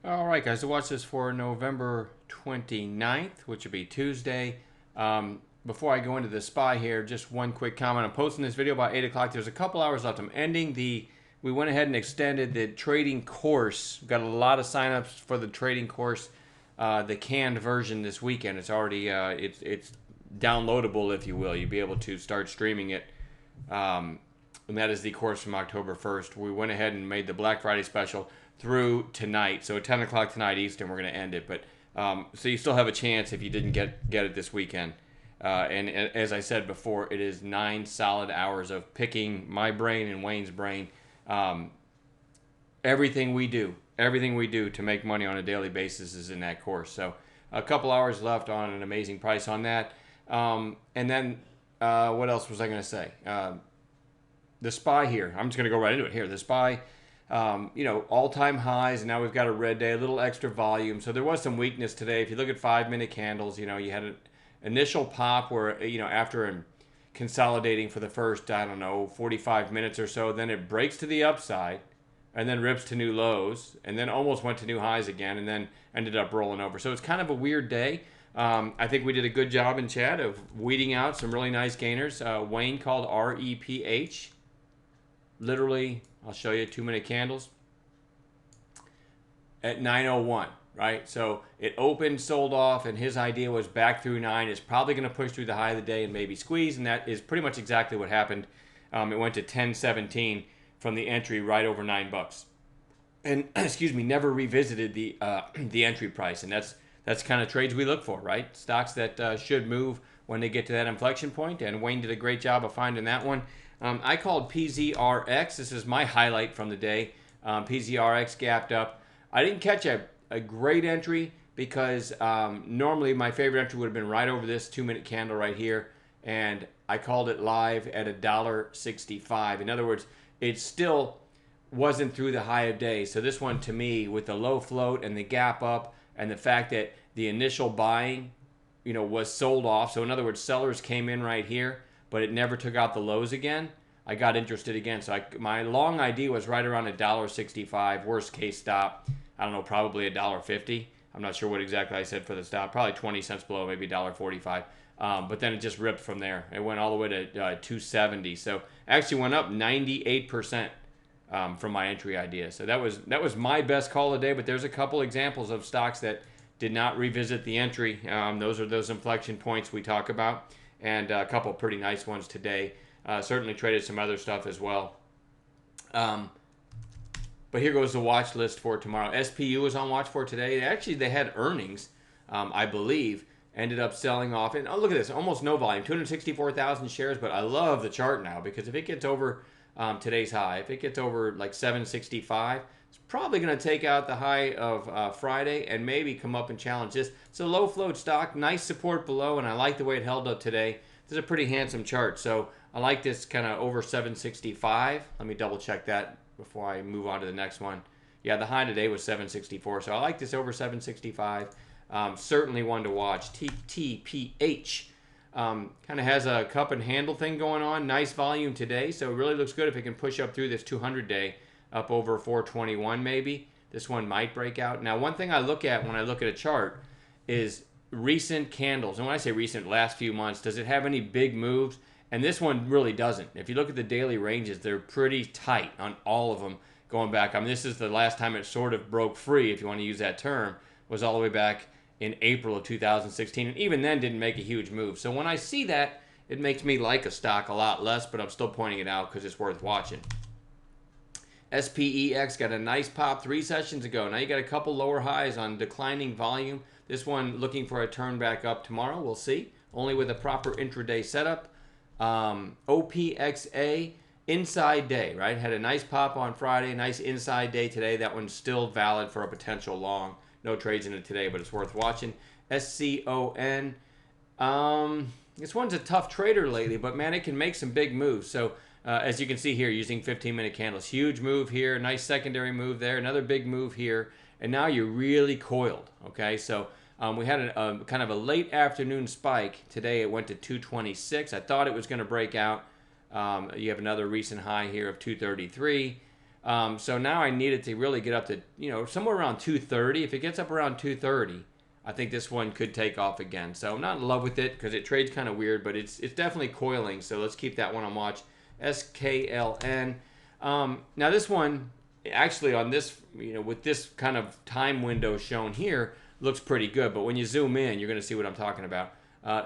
All right, guys, to watch this for November 29th, which would be Tuesday. Before I go into the SPY here, just one quick comment. I'm posting this video about 8 o'clock. There's a couple hours left. I'm ending we went ahead and extended the trading course. We've got a lot of signups for the trading course, the canned version this weekend. It's already, it's downloadable, if you will. You'll be able to start streaming it. And that is the course from October 1st. We went ahead and made the Black Friday special through tonight. So at 10 o'clock tonight Eastern, we're going to end it. But so you still have a chance if you didn't get it this weekend. And as I said before, it is 9 solid hours of picking my brain and Wayne's brain. Everything we do to make money on a daily basis is in that course. So a couple hours left on an amazing price on that. And then what else was I going to say? The SPY here. I'm just going to go right into it here. The SPY, all-time highs, and now we've got a red day, a little extra volume. So there was some weakness today. If you look at 5-minute candles, you had an initial pop where, after consolidating for the first, 45 minutes or so, then it breaks to the upside and then rips to new lows and then almost went to new highs again and then ended up rolling over. So it's kind of a weird day. I think we did a good job in chat of weeding out some really nice gainers. Wayne called REPH. Literally, I'll show you 2-minute candles at 9:01, right? So it opened, sold off, and his idea was back through 9. It's probably going to push through the high of the day and maybe squeeze, and that is pretty much exactly what happened. It went to 10.17 from the entry right over $9. And, excuse me, never revisited the entry price, and that's kind of trades we look for, right? Stocks that should move when they get to that inflection point, and Wayne did a great job of finding that one. I called PZRX. This is my highlight from the day. PZRX gapped up. I didn't catch a great entry because normally my favorite entry would have been right over this 2-minute candle right here, and I called it live at $1.65. In other words, it still wasn't through the high of day. So this one, to me, with the low float and the gap up and the fact that the initial buying, was sold off. So in other words, sellers came in right here, but it never took out the lows again. I got interested again. So my long idea was right around $1.65. Worst case stop, I don't know, probably $1.50. I'm not sure what exactly I said for the stop. Probably 20 cents below, maybe $1.45. But then it just ripped from there. It went all the way to 270. So actually went up 98% from my entry idea. So that was my best call of the day. But there's a couple examples of stocks that did not revisit the entry. Those are those inflection points we talk about. And a couple pretty nice ones today. Certainly traded some other stuff as well. But here goes the watch list for tomorrow. SPU was on watch for today. Actually, they had earnings, I believe. Ended up selling off. And look at this, almost no volume, 264,000 shares. But I love the chart now because if it gets over today's high, if it gets over like 765, it's probably going to take out the high of Friday and maybe come up and challenge this. It's a low float stock, nice support below, and I like the way it held up today. This is a pretty handsome chart, so I like this kind of over 765. Let me double check that before I move on to the next one. Yeah, the high today was 764, so I like this over 765. Certainly one to watch. TTPH kind of has a cup and handle thing going on. Nice volume today, so it really looks good if it can push up through this 200-day. Up over 421 maybe. This one might break out. Now, one thing I look at when I look at a chart is recent candles. And when I say recent, last few months, does it have any big moves? And this one really doesn't. If you look at the daily ranges, they're pretty tight on all of them going back. I mean, this is the last time it sort of broke free, if you want to use that term, was all the way back in April of 2016. And even then didn't make a huge move. So when I see that, it makes me like a stock a lot less, but I'm still pointing it out because it's worth watching. SPEX got a nice pop 3 sessions ago. Now you got a couple lower highs on declining volume. This one looking for a turn back up tomorrow. We'll see. Only with a proper intraday setup. OPXA, inside day, right? Had a nice pop on Friday, nice inside day today. That one's still valid for a potential long. No trades in it today, but it's worth watching. SCON. This one's a tough trader lately, but man, it can make some big moves. So as you can see here, using 15-minute candles. Huge move here, nice secondary move there, another big move here, and now you're really coiled, okay? So we had a kind of a late afternoon spike. Today it went to 226. I thought it was going to break out. You have another recent high here of 233. So now I need it to really get up to, somewhere around 230. If it gets up around 230, I think this one could take off again. So I'm not in love with it because it trades kind of weird, but it's definitely coiling. So let's keep that one on watch. SKLN. Now this one, actually on this, with this kind of time window shown here, looks pretty good. But when you zoom in, you're going to see what I'm talking about.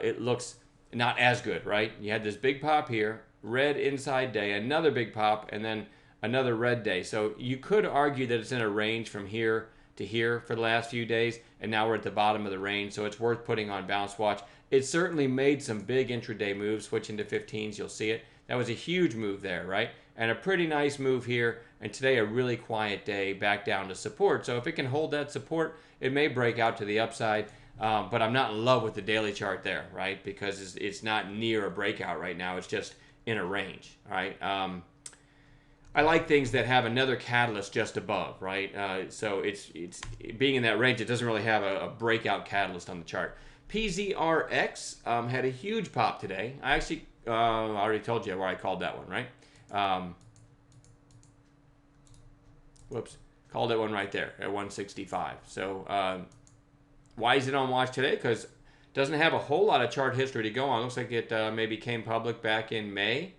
It looks not as good, right? You had this big pop here, red inside day, another big pop, and then another red day. So you could argue that it's in a range from here to here for the last few days, and now we're at the bottom of the range, so it's worth putting on bounce watch. It certainly made some big intraday moves, switching to 15s, you'll see it. That was a huge move there, right? And a pretty nice move here, and today a really quiet day back down to support. So if it can hold that support, it may break out to the upside, but I'm not in love with the daily chart there, right? Because it's not near a breakout right now, it's just in a range, all right? I like things that have another catalyst just above, right? So it's being in that range, it doesn't really have a breakout catalyst on the chart. PZRX had a huge pop today. I actually I already told you where I called that one, right? Whoops, called that one right there at 165. So why is it on watch today? Because it doesn't have a whole lot of chart history to go on. Looks like it maybe came public back in May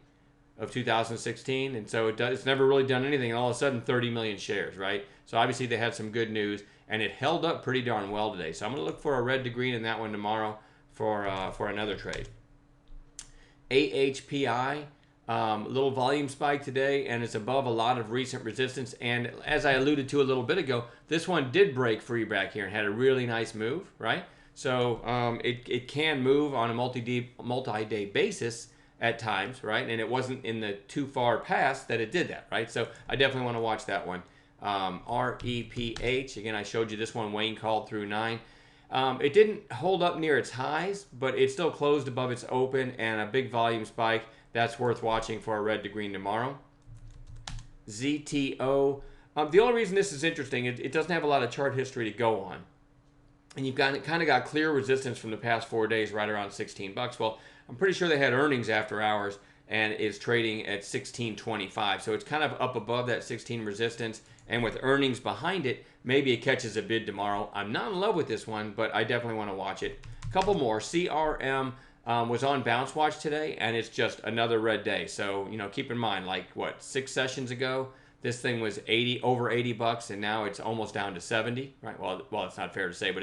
of 2016, and so it's never really done anything, and all of a sudden 30 million shares, right? So obviously they had some good news, and it held up pretty darn well today. So I'm going to look for a red to green in that one tomorrow for another trade. AHPI, little volume spike today, and it's above a lot of recent resistance, and as I alluded to a little bit ago, this one did break free back here and had a really nice move, right? So it can move on a multi-day basis at times, right? And it wasn't in the too far past that it did that, right? So I definitely want to watch that one. REPH, again, I showed you this one, Wayne called through 9. It didn't hold up near its highs, but it still closed above its open and a big volume spike. That's worth watching for a red to green tomorrow. ZTO. The only reason this is interesting, it doesn't have a lot of chart history to go on. And you've kind of got clear resistance from the past 4 days right around 16 bucks. Well, I'm pretty sure they had earnings after hours and is trading at 16.25. So it's kind of up above that 16 resistance. And with earnings behind it, maybe it catches a bid tomorrow. I'm not in love with this one, but I definitely want to watch it. A couple more. CRM was on bounce watch today, and it's just another red day. So, keep in mind, like, 6 sessions ago, this thing was over 80 bucks, and now it's almost down to 70, right? Well, it's not fair to say, but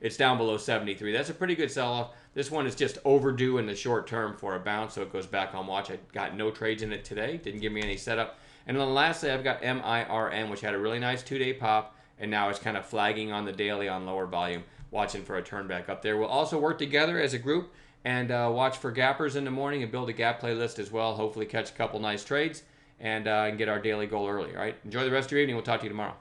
it's down below 73. That's a pretty good sell-off. This one is just overdue in the short term for a bounce, so it goes back on watch. I got no trades in it today. Didn't give me any setup. And then lastly, I've got MIRN, which had a really nice 2-day pop, and now it's kind of flagging on the daily on lower volume, watching for a turn back up there. We'll also work together as a group and watch for gappers in the morning and build a gap playlist as well. Hopefully catch a couple nice trades and get our daily goal early. All right, enjoy the rest of your evening. We'll talk to you tomorrow.